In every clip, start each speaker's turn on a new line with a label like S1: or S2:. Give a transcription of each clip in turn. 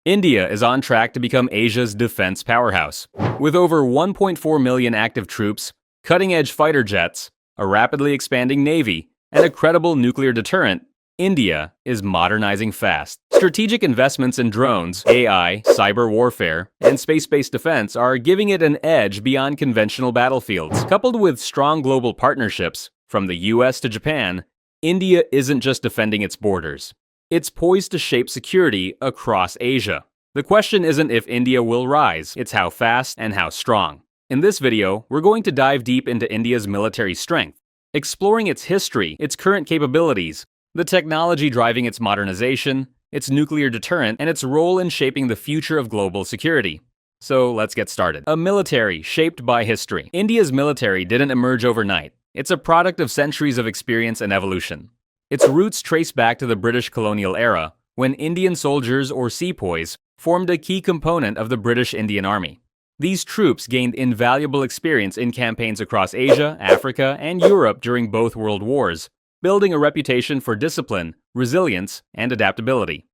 S1: India is on track to become Asia's defense powerhouse. With over 1.4 million active troops, cutting-edge fighter jets, a rapidly expanding navy, and a credible nuclear deterrent, India is modernizing fast. Strategic investments in drones, AI, cyber warfare, and space-based defense are giving it an edge beyond conventional battlefields. Coupled with strong global partnerships, from the US to Japan, India isn't just defending its borders. It's poised to shape security across Asia. The question isn't if India will rise, it's how fast and how strong. In this video, we're going to dive deep into India's military strength, exploring its history, its current capabilities, the technology driving its modernization, its nuclear deterrent, and its role in shaping the future of global security. So let's get started. A military shaped by history. India's military didn't emerge overnight. It's a product of centuries of experience and evolution. Its roots trace back to the British colonial era, when Indian soldiers or sepoys formed a key component of the British Indian Army. These troops gained invaluable experience in campaigns across Asia, Africa, and Europe during both world wars, building a reputation for discipline, resilience, and adaptability.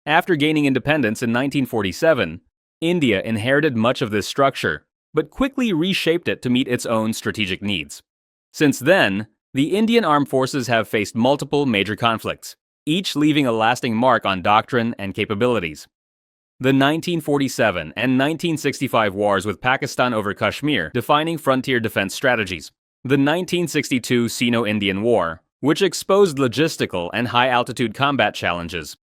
S1: After gaining independence in 1947, India inherited much of this structure, but quickly reshaped it to meet its own strategic needs. Since then, the Indian Armed Forces have faced multiple major conflicts, each leaving a lasting mark on doctrine and capabilities. The 1947 and 1965 wars with Pakistan over Kashmir, defining frontier defense strategies. The 1962 Sino-Indian War, which exposed logistical and high-altitude combat challenges.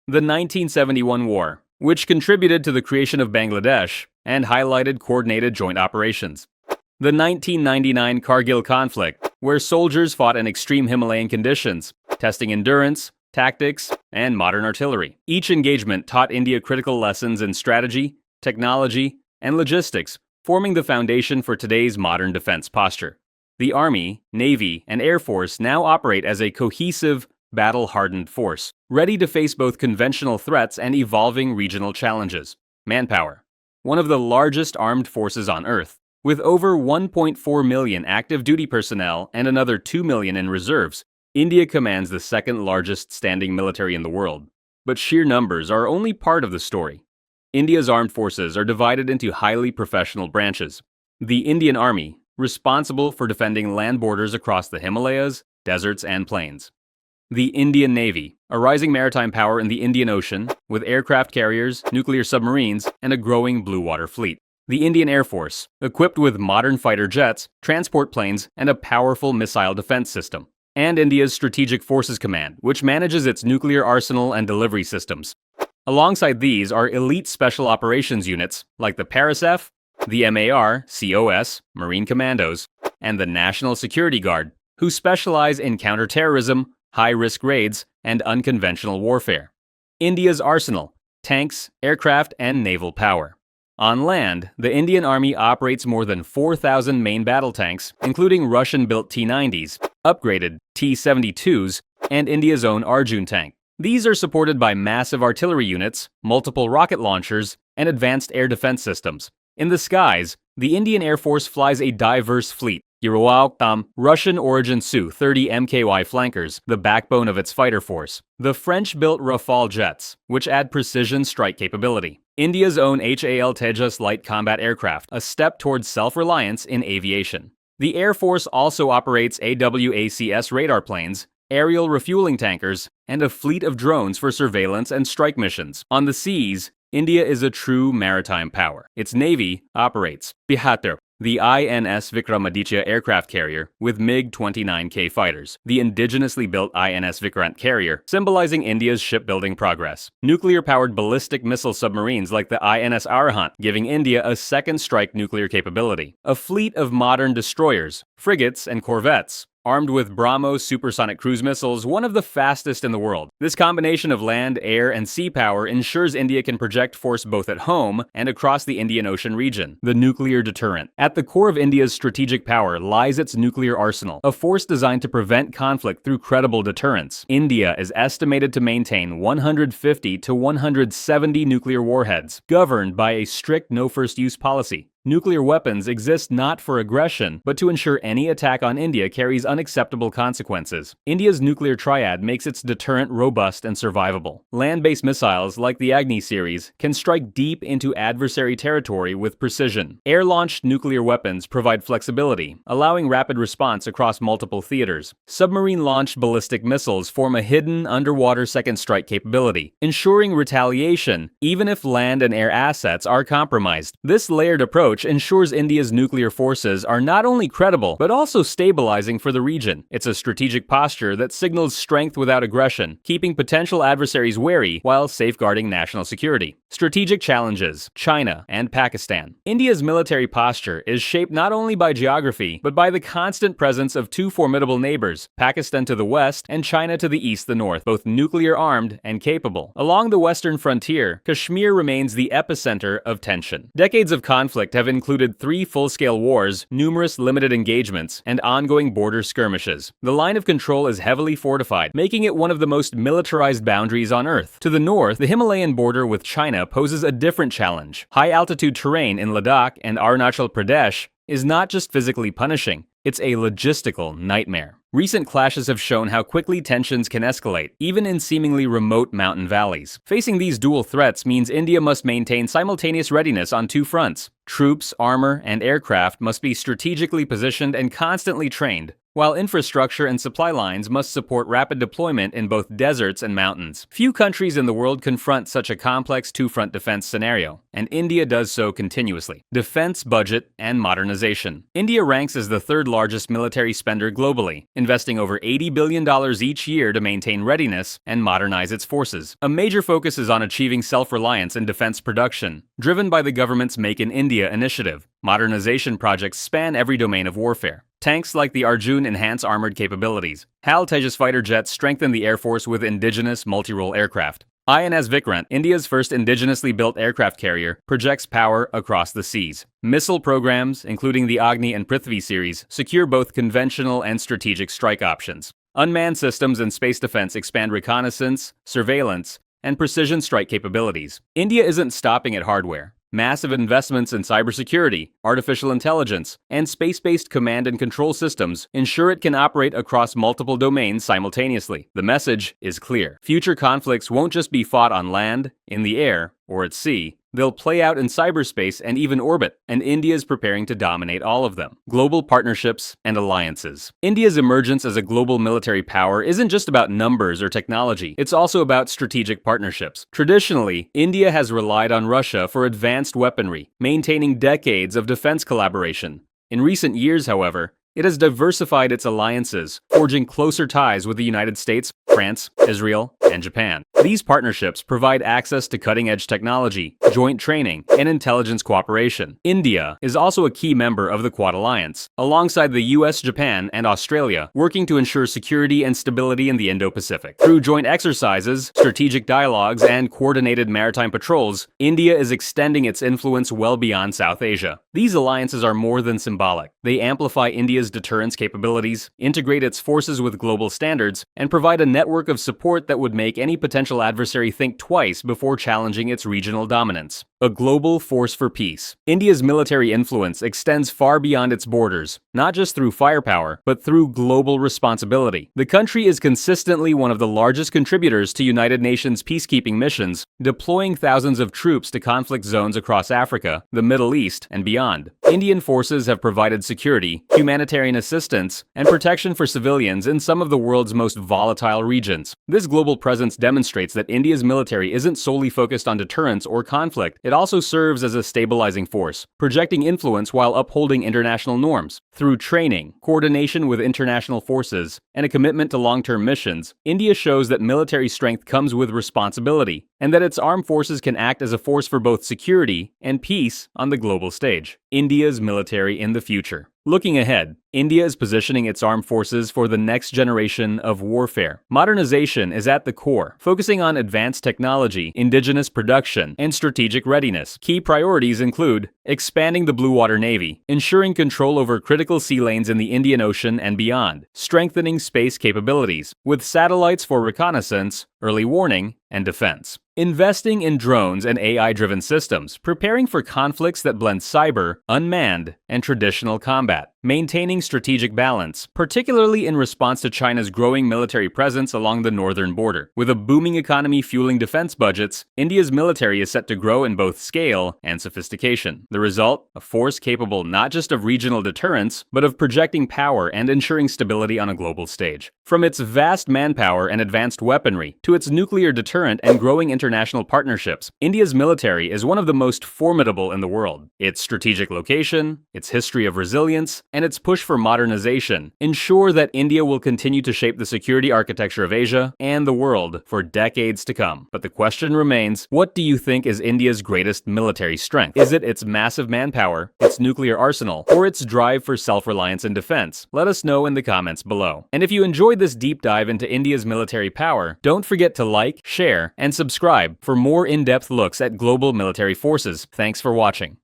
S1: The 1971 War, which contributed to the creation of Bangladesh and highlighted coordinated joint operations. The 1999 Kargil conflict, where soldiers fought in extreme Himalayan conditions, testing endurance, tactics, and modern artillery. Each engagement taught India critical lessons in strategy, technology, and logistics, forming the foundation for today's modern defense posture. The Army, Navy, and Air Force now operate as a cohesive, battle-hardened force, ready to face both conventional threats and evolving regional challenges. Manpower. One of the largest armed forces on Earth. With over 1.4 million active duty personnel and another 2 million in reserves, India commands the second largest standing military in the world. But sheer numbers are only part of the story. India's armed forces are divided into highly professional branches. The Indian Army, responsible for defending land borders across the Himalayas, deserts, and plains. The Indian Navy, a rising maritime power in the Indian Ocean, with aircraft carriers, nuclear submarines, and a growing blue water fleet. The Indian Air Force, equipped with modern fighter jets, transport planes, and a powerful missile defense system. And India's Strategic Forces Command, which manages its nuclear arsenal and delivery systems. Alongside these are elite special operations units like the PARASEF, the MAR, COS, Marine Commandos, and the National Security Guard, who specialize in counterterrorism, high-risk raids, and unconventional warfare. India's arsenal, tanks, aircraft, and naval power. On land, the Indian Army operates more than 4,000 main battle tanks, including Russian-built T-90s, upgraded T-72s, and India's own Arjun tank. These are supported by massive artillery units, multiple rocket launchers, and advanced air defense systems. In the skies, the Indian Air Force flies a diverse fleet. Russian-origin Su-30 MKY flankers, the backbone of its fighter force. The French-built Rafale jets, which add precision strike capability. India's own HAL Tejas light combat aircraft, a step towards self-reliance in aviation. The Air Force also operates AWACS radar planes, aerial refueling tankers, and a fleet of drones for surveillance and strike missions. On the seas, India is a true maritime power. Its navy operates Pihatar, the INS Vikramaditya aircraft carrier with MiG-29K fighters, the indigenously built INS Vikrant carrier, symbolizing India's shipbuilding progress. Nuclear-powered ballistic missile submarines like the INS Arahant, giving India a second-strike nuclear capability. A fleet of modern destroyers, frigates, and corvettes, armed with BrahMos supersonic cruise missiles, one of the fastest in the world. This combination of land, air, and sea power ensures India can project force both at home and across the Indian Ocean region. The nuclear deterrent. At the core of India's strategic power lies its nuclear arsenal, a force designed to prevent conflict through credible deterrence. India is estimated to maintain 150 to 170 nuclear warheads, governed by a strict no-first-use policy. Nuclear weapons exist not for aggression, but to ensure any attack on India carries unacceptable consequences. India's nuclear triad makes its deterrent robust and survivable. Land-based missiles, like the Agni series, can strike deep into adversary territory with precision. Air-launched nuclear weapons provide flexibility, allowing rapid response across multiple theaters. Submarine-launched ballistic missiles form a hidden underwater second strike capability, ensuring retaliation even if land and air assets are compromised. This layered approach ensures India's nuclear forces are not only credible, but also stabilizing for the region. It's a strategic posture that signals strength without aggression, keeping potential adversaries wary while safeguarding national security. Strategic challenges: China and Pakistan. India's military posture is shaped not only by geography, but by the constant presence of two formidable neighbors, Pakistan to the west and China to the east, the north, both nuclear-armed and capable. Along the western frontier, Kashmir remains the epicenter of tension. Decades of conflict have included 3 full-scale wars, numerous limited engagements, and ongoing border skirmishes. The line of control is heavily fortified, making it one of the most militarized boundaries on Earth. To the north, the Himalayan border with China poses a different challenge. High-altitude terrain in Ladakh and Arunachal Pradesh is not just physically punishing, it's a logistical nightmare. Recent clashes have shown how quickly tensions can escalate, even in seemingly remote mountain valleys. Facing these dual threats means India must maintain simultaneous readiness on 2 fronts. Troops, armor, and aircraft must be strategically positioned and constantly trained, while infrastructure and supply lines must support rapid deployment in both deserts and mountains. Few countries in the world confront such a complex 2-front defense scenario, and India does so continuously. Defense budget and modernization. India ranks as the 3rd largest military spender globally, investing over $80 billion each year to maintain readiness and modernize its forces. A major focus is on achieving self-reliance in defense production, driven by the government's Make in India initiative. Modernization projects span every domain of warfare. Tanks like the Arjun enhance armored capabilities. HAL Tejas fighter jets strengthen the Air Force with indigenous multi-role aircraft. INS Vikrant, India's first indigenously built aircraft carrier, projects power across the seas. Missile programs, including the Agni and Prithvi series, secure both conventional and strategic strike options. Unmanned systems and space defense expand reconnaissance, surveillance, and precision strike capabilities. India isn't stopping at hardware. Massive investments in cybersecurity, artificial intelligence, and space-based command and control systems ensure it can operate across multiple domains simultaneously. The message is clear. Future conflicts won't just be fought on land, in the air, or at sea. They'll play out in cyberspace and even orbit, and India is preparing to dominate all of them. Global partnerships and alliances. India's emergence as a global military power isn't just about numbers or technology, it's also about strategic partnerships. Traditionally, India has relied on Russia for advanced weaponry, maintaining decades of defense collaboration. In recent years, however, it has diversified its alliances, forging closer ties with the United States, France, Israel, and Japan. These partnerships provide access to cutting-edge technology, joint training, and intelligence cooperation. India is also a key member of the Quad Alliance, alongside the US, Japan, and Australia, working to ensure security and stability in the Indo-Pacific. Through joint exercises, strategic dialogues, and coordinated maritime patrols, India is extending its influence well beyond South Asia. These alliances are more than symbolic. They amplify India's deterrence capabilities, integrate its forces with global standards, and provide a network of support that would make any potential adversary think twice before challenging its regional dominance. A global force for peace. India's military influence extends far beyond its borders, not just through firepower, but through global responsibility. The country is consistently one of the largest contributors to United Nations peacekeeping missions, deploying thousands of troops to conflict zones across Africa, the Middle East, and beyond. Indian forces have provided security, humanitarian assistance, and protection for civilians in some of the world's most volatile regions. This global presence demonstrates that India's military isn't solely focused on deterrence or conflict. It also serves as a stabilizing force, projecting influence while upholding international norms. Through training, coordination with international forces, and a commitment to long-term missions, India shows that military strength comes with responsibility, and that its armed forces can act as a force for both security and peace on the global stage. India's military in the future. Looking ahead, India is positioning its armed forces for the next generation of warfare. Modernization is at the core, focusing on advanced technology, indigenous production, and strategic readiness. Key priorities include expanding the Blue Water Navy, ensuring control over critical sea lanes in the Indian Ocean and beyond, strengthening space capabilities, with satellites for reconnaissance, early warning, and defense. Investing in drones and AI-driven systems, preparing for conflicts that blend cyber, unmanned, and traditional combat. Maintaining strategic balance, particularly in response to China's growing military presence along the northern border. With a booming economy fueling defense budgets, India's military is set to grow in both scale and sophistication. The result? A force capable not just of regional deterrence, but of projecting power and ensuring stability on a global stage. From its vast manpower and advanced weaponry, to its nuclear deterrent and growing international partnerships, India's military is one of the most formidable in the world. Its strategic location, its history of resilience, and its push for modernization ensure that India will continue to shape the security architecture of Asia and the world for decades to come. But the question remains, what do you think is India's greatest military strength? Is it its massive manpower, its nuclear arsenal, or its drive for self-reliance and defense? Let us know in the comments below. And if you enjoyed this deep dive into India's military power, don't forget to like, share, and subscribe for more in-depth looks at global military forces. Thanks for watching.